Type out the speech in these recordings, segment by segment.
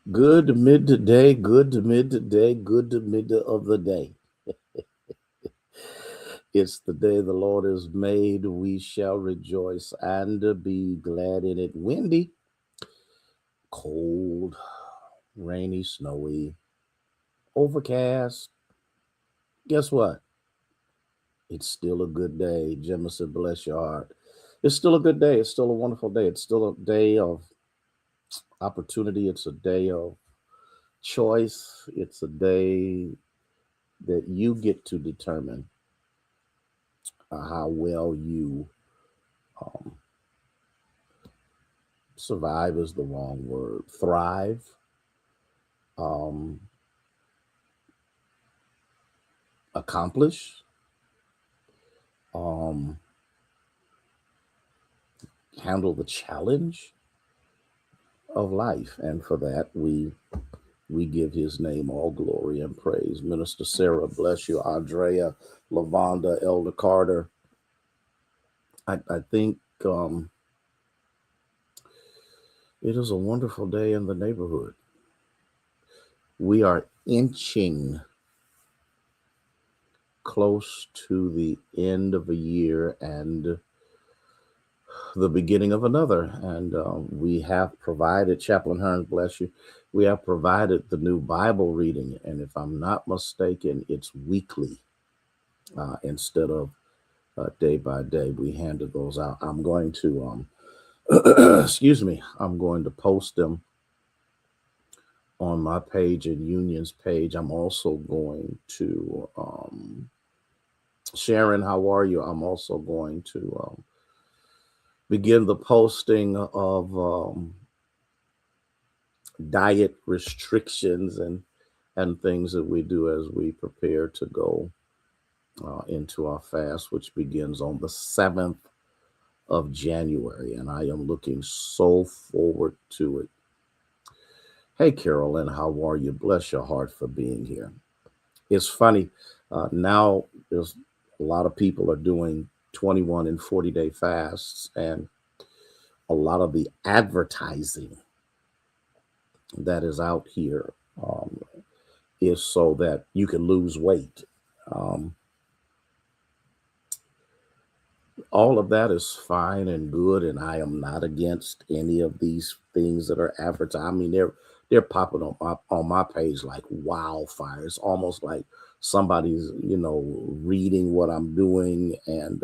Good midday, good to midday, good to mid of the day. It's the day the Lord has made. We shall rejoice and be glad in it. Windy, cold, rainy, snowy, overcast. Guess what? It's still a good day. Jemison, bless your heart. It's still a good day. It's still a wonderful day. It's still a day of opportunity. It's a day of choice. It's a day that you get to determine how well you um, survive is the wrong word. Thrive, um, accomplish, um, handle the challenge of life, and for that we give His name all glory and praise. Minister Sarah, bless you. Andrea, Lavonda, Elder Carter. I think it is a wonderful day in the neighborhood. We are inching close to the end of a year and the beginning of another. And we have provided, Chaplain Hearns, bless you, we have provided the new Bible reading. And if I'm not mistaken, it's weekly instead of day by day. We handed those out. I'm going to, excuse me, I'm going to post them on my page and Union's page. I'm also going to, Sharon, how are you? I'm also going to begin the posting of diet restrictions and things that we do as we prepare to go into our fast, which begins on the 7th of January. And I am looking so forward to it. Hey, Carolyn, how are you? Bless your heart for being here. It's funny. Now there's a lot of people are doing 21 and 40-day fasts, and a lot of the advertising that is out here is so that you can lose weight. Um, all of that is fine and good, and I am not against any of these things that are advertised. I mean, they're popping up on my page like wildfire. It's almost like somebody's reading what I'm doing. And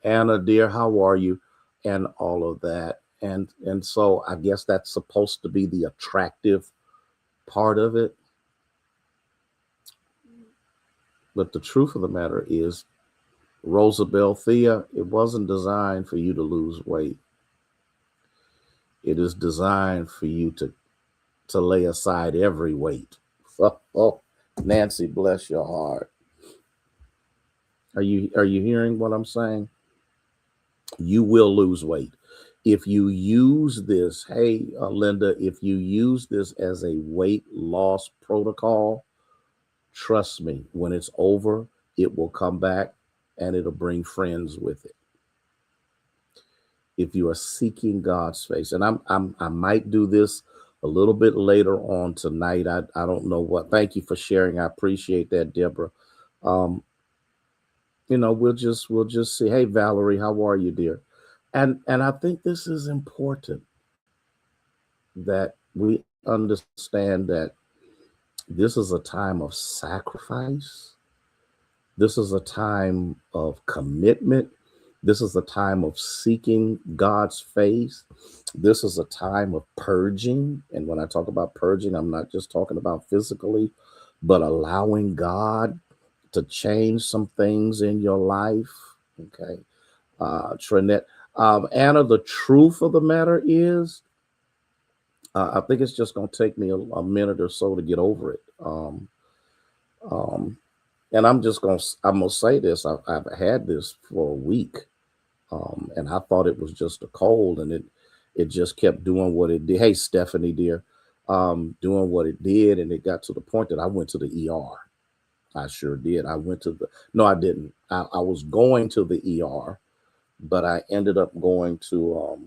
Anna, dear, how are you? And all of that. And so I guess that's supposed to be the attractive part of it. But the truth of the matter is, Rosabelle Thea, it wasn't designed for you to lose weight. It is designed for you to lay aside every weight. Oh, Nancy, bless your heart. Are you hearing what I'm saying? You will lose weight if you use this. Hey, Linda, if you use this as a weight loss protocol, trust me, when it's over, it will come back and it'll bring friends with it. If you are seeking God's face, and I might do this a little bit later on tonight. I don't know what. Thank you for sharing. I appreciate that, Deborah. Um, we'll just see. Hey, Valerie, how are you, dear? And I think this is important that we understand that this is a time of sacrifice. This is a time of commitment. This is a time of seeking God's face. This is a time of purging. And when I talk about purging, I'm not just talking about physically, but allowing God to change some things in your life. Okay. Trinette. Anna, the truth of the matter is, I think it's just going to take me a minute or so to get over it. Um, and I'm gonna say this. I've had this for a week, and I thought it was just a cold, and it just kept doing what it did. Hey, Stephanie, dear, doing what it did, and it got to the point that I went to the ER. I sure did. I went to the No, I didn't. I was going to the ER, but I ended up going to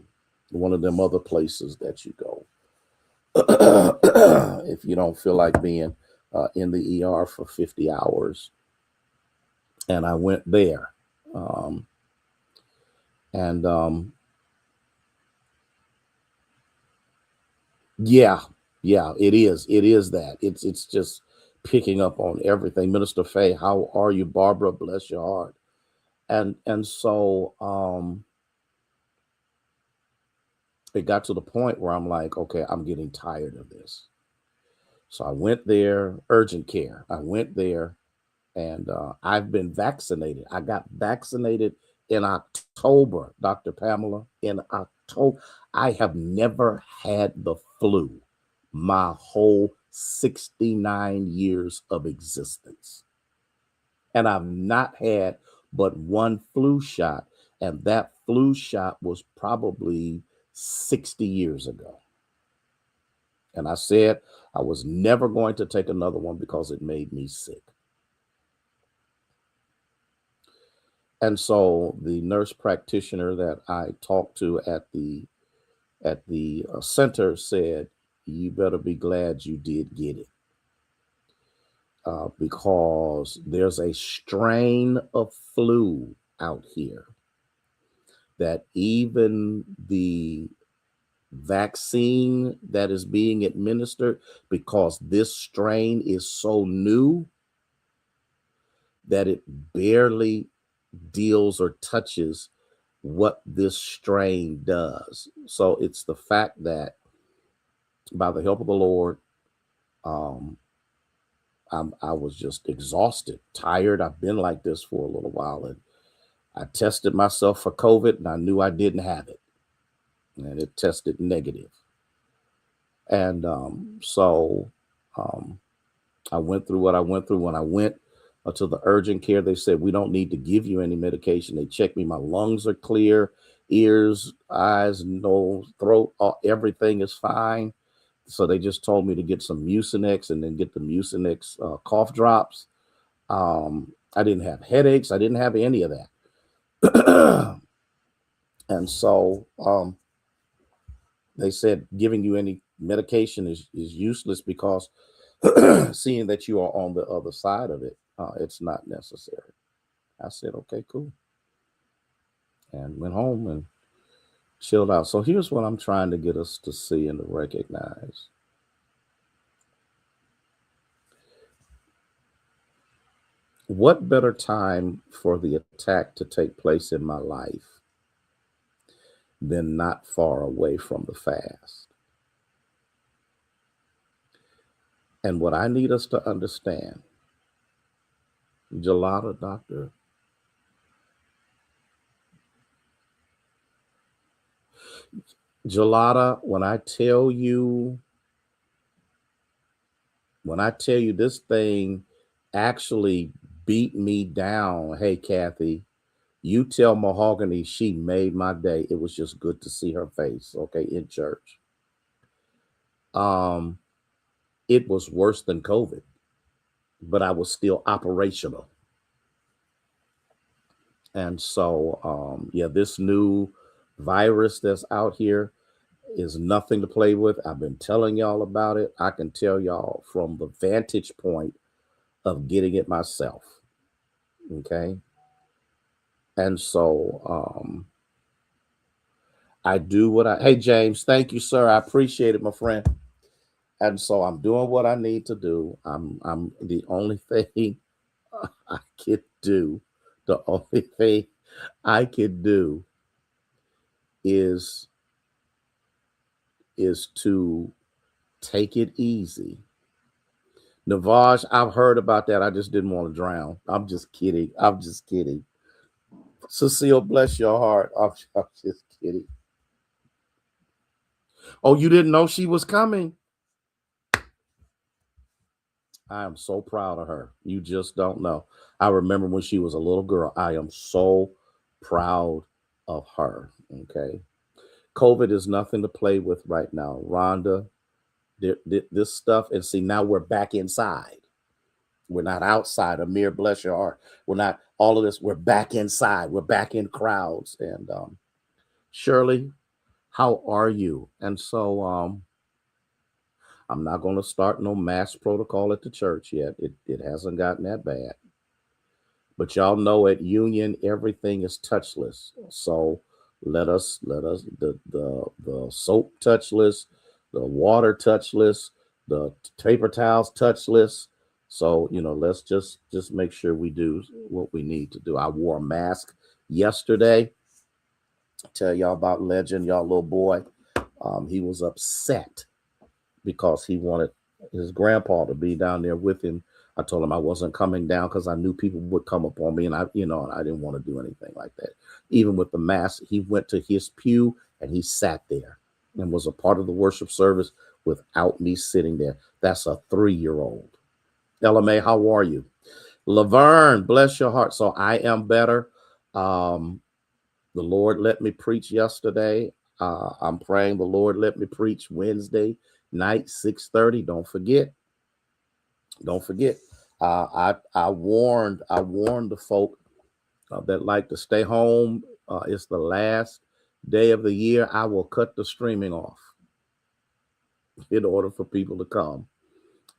one of them other places that you go. if you don't feel like being in the ER for 50 hours. And I went there. Um, and yeah, yeah, it is. It is that. It's just picking up on everything. Minister Faye, how are you? Barbara, bless your heart. And so it got to the point where I'm like, okay, I'm getting tired of this. So I went there, urgent care. I went there, and I've been vaccinated. I got vaccinated in October, Dr. Pamela. In October, I have never had the flu my whole 69 years of existence. And I've not had but one flu shot, and that flu shot was probably 60 years ago. And I said I was never going to take another one because it made me sick. And so the nurse practitioner that I talked to at the center said, "You better be glad you did get it, because there's a strain of flu out here that even the vaccine that is being administered, because this strain is so new that it barely deals or touches what this strain does." So it's the fact that by the help of the Lord, um, I was just exhausted, tired. I've been like this for a little while, and I tested myself for COVID, and I knew I didn't have it, and it tested negative. And um, I went through what I went through. When I went to the urgent care, they said, "We don't need to give you any medication." They checked me. My lungs are clear, ears, eyes, nose, throat, everything is fine. So they just told me to get some Mucinex and then get the Mucinex cough drops. I didn't have headaches. I didn't have any of that. And so they said giving you any medication is useless because seeing that you are on the other side of it, it's not necessary. I said, okay, cool. And went home and chilled out. So here's what I'm trying to get us to see and to recognize. What better time for the attack to take place in my life than not far away from the fast? And what I need us to understand, Gelada, doctor, Gelada, when I tell you this thing actually beat me down, hey, Kathy, you tell Mahogany she made my day. It was just good to see her face, okay, in church. Um, it was worse than COVID, but I was still operational. And so, yeah, this new virus that's out here is nothing to play with. I've been telling y'all about it. I can tell y'all from the vantage point of getting it myself. Okay. And so I do what hey, James, thank you, sir. I appreciate it, my friend. And so I'm doing what I need to do. I'm the only thing I can do, the only thing I can do is to take it easy. Navaj, I've heard about that. I just didn't want to drown. I'm just kidding. I'm just kidding. Cecile, bless your heart. I'm just kidding. Oh, you didn't know she was coming? I am so proud of her. You just don't know. I remember when she was a little girl. I am so proud of her. Okay. COVID is nothing to play with right now. Rhonda, this stuff, and see, now we're back inside. We're not outside. Amir, bless your heart. We're not all of this. We're back inside. We're back in crowds. And Shirley, how are you? And so I'm not going to start no mass protocol at the church yet. It hasn't gotten that bad. But y'all know at Union everything is touchless. So let us the soap touchless, the water touchless, the paper towels touchless. So let's just make sure we do what we need to do. I wore a mask yesterday. Tell y'all about Legend, y'all little boy. He was upset because he wanted his grandpa to be down there with him. I told him I wasn't coming down because I knew people would come up on me, and I didn't want to do anything like that. Even with the mask, he went to his pew and he sat there and was a part of the worship service without me sitting there. That's a 3-year-old. LMA, how are you? Laverne, bless your heart. So I am better. The Lord let me preach yesterday. I'm praying the Lord let me preach Wednesday night, 6:30. Don't forget. I warned the folk that like to stay home. It's the last day of the year. I will cut the streaming off in order for people to come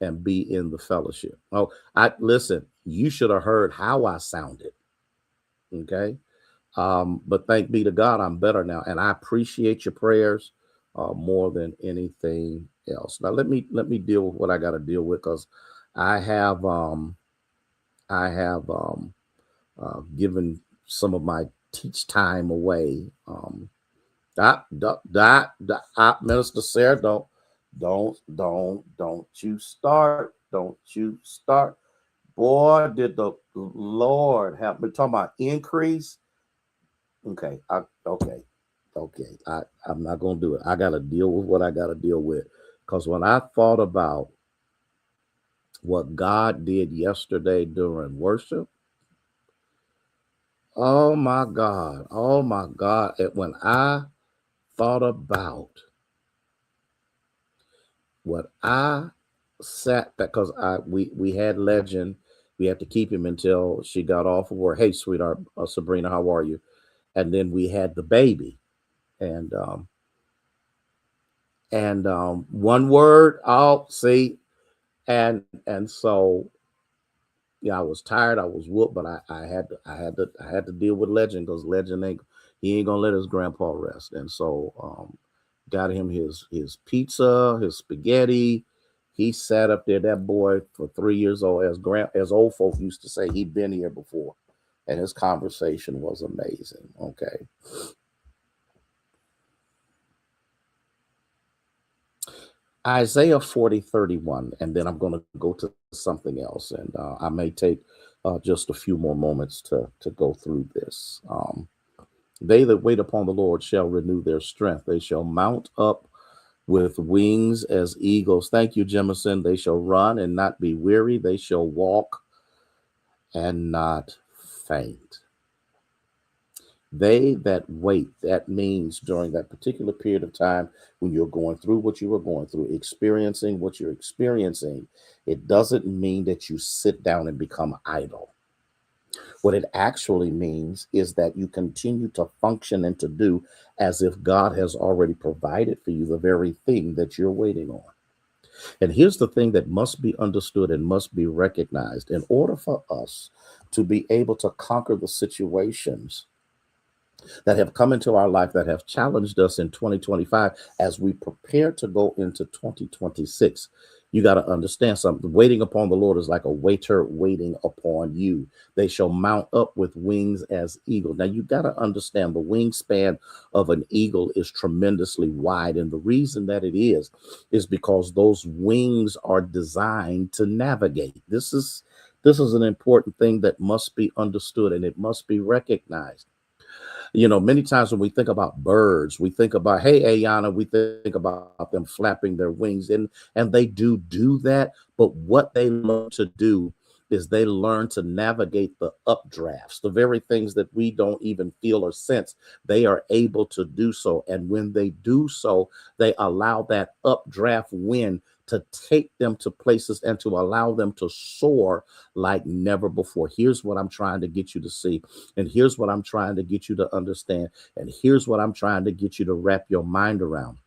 and be in the fellowship. Oh, listen. You should have heard how I sounded. Okay. But thank be to God, I'm better now, and I appreciate your prayers more than anything else. Now let me deal with what I got to deal with, because I have given some of my teach time away. Minister Sarah, don't you start, boy. Did the Lord have me talking about increase? Okay, I'm not gonna do it. I gotta deal with what I gotta deal with. Because when I thought about what God did yesterday during worship, oh my God. When I thought about what I sat, because we had Legend, we had to keep him until she got off of work. Hey, sweetheart, Sabrina, how are you? And then we had the baby, and one word, oh, see, and so yeah, I was tired, I was whooped, but I had to deal with Legend, because Legend ain't gonna let his grandpa rest. And so got him his pizza, his spaghetti. He sat up there, that boy, for 3 years old, as old folk used to say, he'd been here before, and his conversation was amazing. Okay. Isaiah 40:31, and then I'm going to go to something else, and I may take just a few more moments to go through this. They that wait upon the Lord shall renew their strength. They shall mount up with wings as eagles. Thank you, Jemison. They shall run and not be weary. They shall walk and not faint. They that wait, that means during that particular period of time when you're going through what you were going through, experiencing what you're experiencing, it doesn't mean that you sit down and become idle. What it actually means is that you continue to function and to do as if God has already provided for you the very thing that you're waiting on. And here's the thing that must be understood and must be recognized. In order for us to be able to conquer the situations that have come into our life, that have challenged us in 2025, as we prepare to go into 2026, you got to understand something. Waiting upon the Lord is like a waiter waiting upon you. They shall mount up with wings as eagles. Now, you got to understand the wingspan of an eagle is tremendously wide. And the reason that it is because those wings are designed to navigate. This is an important thing that must be understood, and it must be recognized. Many times when we think about birds, we think about, hey, Ayana, we think about them flapping their wings, and they do that. But what they learn to do is they learn to navigate the updrafts, the very things that we don't even feel or sense. They are able to do so. And when they do so, they allow that updraft wind to take them to places and to allow them to soar like never before. Here's what I'm trying to get you to see. And here's what I'm trying to get you to understand. And here's what I'm trying to get you to wrap your mind around.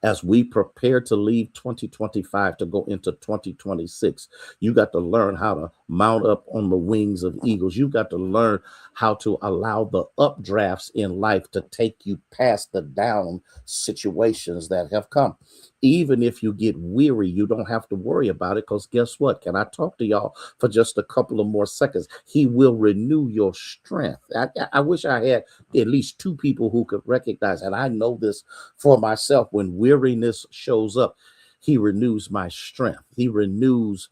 As we prepare to leave 2025 to go into 2026, you got to learn how to mount up on the wings of eagles. You got to learn how to allow the updrafts in life to take you past the down situations that have come. Even if you get weary, you don't have to worry about it, because guess what? Can I talk to y'all for just a couple of more seconds? He will renew your strength. I wish I had at least two people who could recognize, and I know this for myself. When weariness shows up, he renews my strength. He renews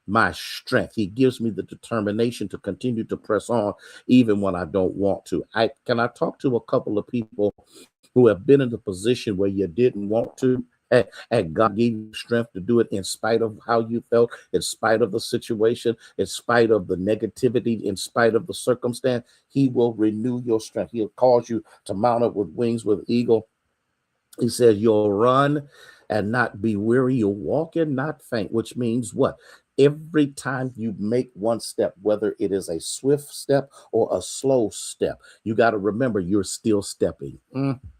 my strength. He gives me the determination to continue to press on even when I don't want to. I talk to a couple of people who have been in the position where you didn't want to, and God gave you strength to do it in spite of how you felt, in spite of the situation, in spite of the negativity, in spite of the circumstance. He will renew your strength. He'll cause you to mount up with wings with eagle. He says you'll run and not be weary. You'll walk and not faint, which means what? Every time you make one step, whether it is a swift step or a slow step, you got to remember you're still stepping.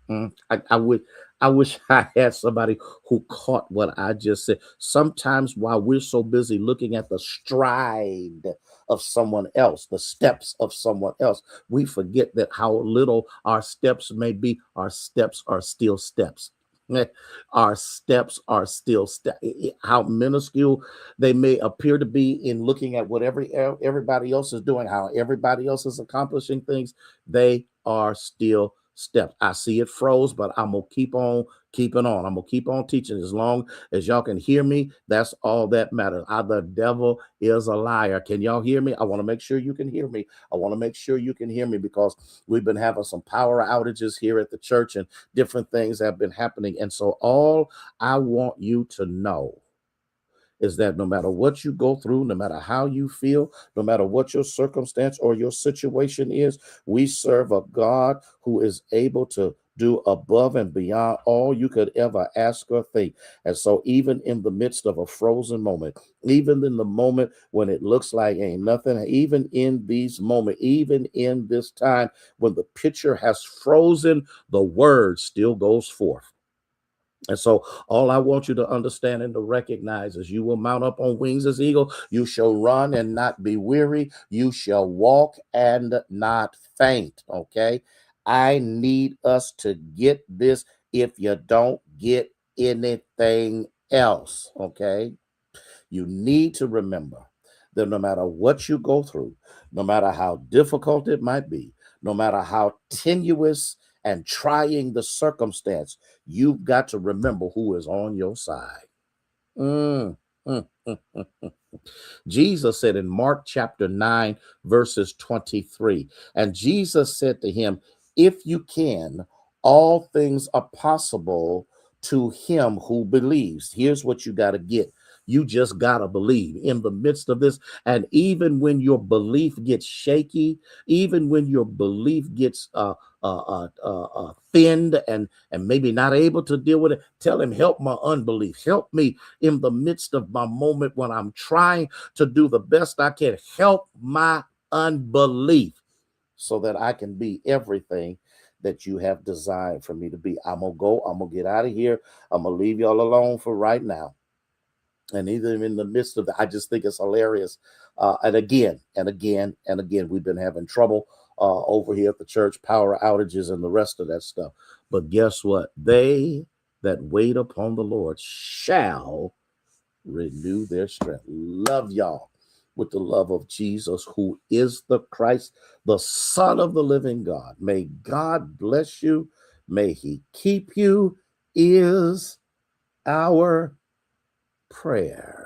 I wish I had somebody who caught what I just said. Sometimes while we're so busy looking at the stride of someone else, the steps of someone else, we forget that how little our steps may be. Our steps are still steps. Our steps are still steps. How minuscule they may appear to be in looking at what everybody else is doing, how everybody else is accomplishing things, they are still steps. I see it froze, but I'm gonna keep on keeping on. I'm gonna keep on teaching as long as y'all can hear me. That's all that matters. The devil is a liar. Can y'all hear me? I want to make sure you can hear me. I want to make sure you can hear me, because we've been having some power outages here at the church and different things have been happening. And so all I want you to know is that no matter what you go through, no matter how you feel, no matter what your circumstance or your situation is, we serve a God who is able to do above and beyond all you could ever ask or think. And so even in the midst of a frozen moment, even in the moment when it looks like ain't nothing, even in these moments, even in this time when the picture has frozen, the word still goes forth. And so all I want you to understand and to recognize is you will mount up on wings as eagle. You shall run and not be weary. You shall walk and not faint. Okay. I need us to get this if you don't get anything else. Okay. You need to remember that no matter what you go through, no matter how difficult it might be, no matter how tenuous and trying the circumstance, you've got to remember who is on your side. Mm, mm, mm, mm. Jesus said in Mark chapter 9, verses 23, and Jesus said to him, if you can, all things are possible to him who believes. Here's what you got to get. You just got to believe in the midst of this. And even when your belief gets shaky, even when your belief gets thinned and maybe not able to deal with it, tell him, help my unbelief. Help me in the midst of my moment when I'm trying to do the best I can. Help my unbelief so that I can be everything that you have designed for me to be. I'm going to go. I'm going to get out of here. I'm going to leave y'all alone for right now. And even in the midst of that, I just think it's hilarious. And again, we've been having trouble over here at the church, power outages and the rest of that stuff. But guess what? They that wait upon the Lord shall renew their strength. Love y'all with the love of Jesus, who is the Christ, the Son of the living God. May God bless you. May he keep you, is our prayer.